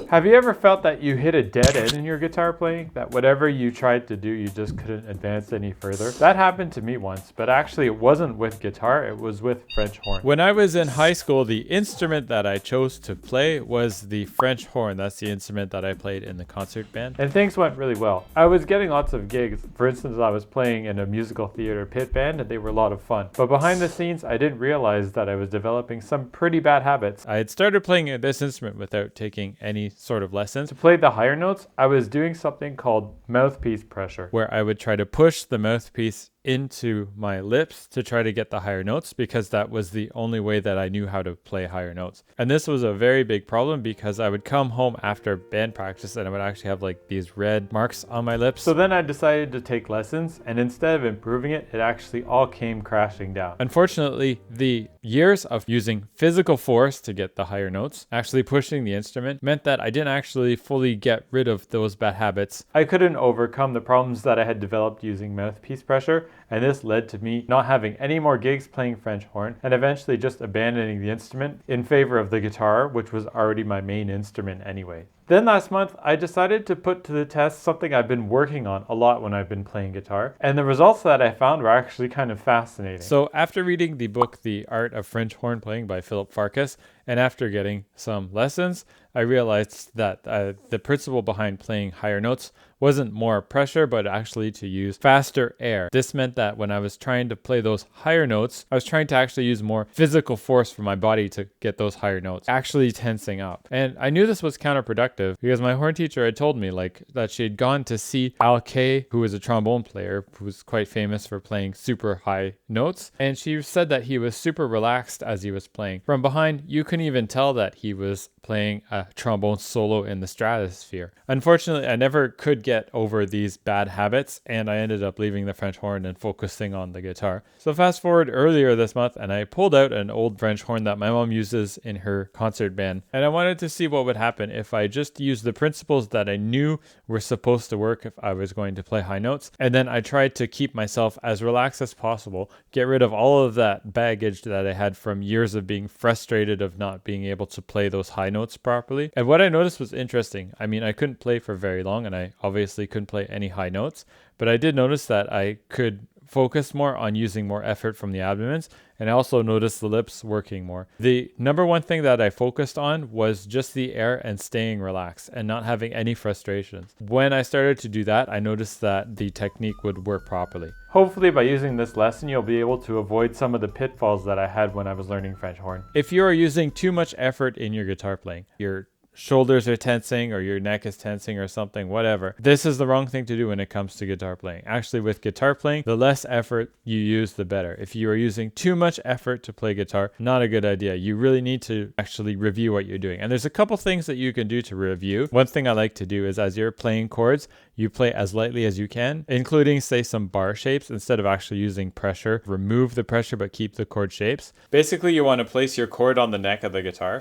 Have you ever felt that you hit a dead end in your guitar playing? That whatever you tried to do, you just couldn't advance any further? That happened to me once, but actually it wasn't with guitar, it was with French horn. When I was in high school, the instrument that I chose to play was the French horn. That's the instrument that I played in the concert band. And things went really well. I was getting lots of gigs. For instance, I was playing in a musical theater pit band and they were a lot of fun. But behind the scenes, I didn't realize that I was developing some pretty bad habits. I had started playing this instrument without taking any sort of lessons. To play the higher notes, I was doing something called mouthpiece pressure, where I would try to push the mouthpiece into my lips to try to get the higher notes, because that was the only way that I knew how to play higher notes. And this was a very big problem because I would come home after band practice and I would actually have like these red marks on my lips. So then I decided to take lessons, and instead of improving it, it actually all came crashing down. Unfortunately, the years of using physical force to get the higher notes, actually pushing the instrument, meant that I didn't actually fully get rid of those bad habits. I couldn't overcome the problems that I had developed using mouthpiece pressure, and this led to me not having any more gigs playing French horn and eventually just abandoning the instrument in favor of the guitar, which was already my main instrument anyway. Then last month, I decided to put to the test something I've been working on a lot when I've been playing guitar, and the results that I found were actually kind of fascinating. So after reading the book The Art of French Horn Playing by Philip Farkas, and after getting some lessons, I realized that the principle behind playing higher notes wasn't more pressure, but actually to use faster air. This meant that when I was trying to play those higher notes, I was trying to actually use more physical force for my body to get those higher notes, actually tensing up. And I knew this was counterproductive because my horn teacher had told me that she had gone to see Al Kay, who was a trombone player, who was quite famous for playing super high notes. And she said that he was super relaxed as he was playing. From behind, you couldn't even tell that he was playing a trombone solo in the stratosphere. Unfortunately, I never could get over these bad habits, and I ended up leaving the French horn and focusing on the guitar. So fast forward earlier this month, and I pulled out an old French horn that my mom uses in her concert band, and I wanted to see what would happen if I just used the principles that I knew were supposed to work if I was going to play high notes, and then I tried to keep myself as relaxed as possible, get rid of all of that baggage that I had from years of being frustrated of not being able to play those high notes properly. And what I noticed was interesting. I mean, I couldn't play for very long, and I obviously couldn't play any high notes, but I did notice that I could focus more on using more effort from the abdomens, and I also noticed the lips working more. The number one thing that I focused on was just the air and staying relaxed and not having any frustrations. When I started to do that, I noticed that the technique would work properly. Hopefully by using this lesson, you'll be able to avoid some of the pitfalls that I had when I was learning French horn. If you are using too much effort in your guitar playing, your shoulders are tensing or your neck is tensing or something, whatever, this is the wrong thing to do when it comes to guitar playing. Actually, with guitar playing, the less effort you use, the better. If you are using too much effort to play guitar, not a good idea. You really need to actually review what you're doing. And there's a couple things that you can do to review. One thing I like to do is as you're playing chords, you play as lightly as you can, including say some bar shapes instead of actually using pressure. Remove the pressure but keep the chord shapes. Basically, you want to place your chord on the neck of the guitar,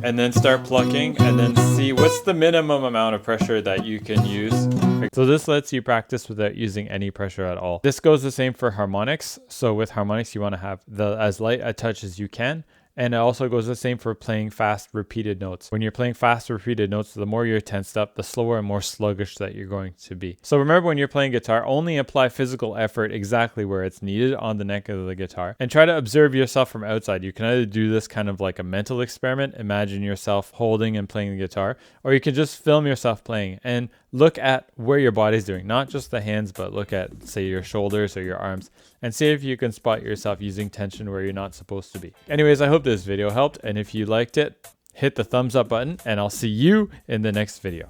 and then start plucking, and then see what's the minimum amount of pressure that you can use. So this lets you practice without using any pressure at all. This goes the same for harmonics. So with harmonics, you want to have as light a touch as you can. And it also goes the same for playing fast repeated notes. When you're playing fast repeated notes, the more you're tensed up, the slower and more sluggish that you're going to be. So remember, when you're playing guitar, only apply physical effort exactly where it's needed on the neck of the guitar, and try to observe yourself from outside. You can either do this kind of like a mental experiment, imagine yourself holding and playing the guitar, or you can just film yourself playing and look at where your body's doing, not just the hands, but look at, say, your shoulders or your arms, and see if you can spot yourself using tension where you're not supposed to be. Anyways, I hope this video helped, and if you liked it, hit the thumbs up button, and I'll see you in the next video.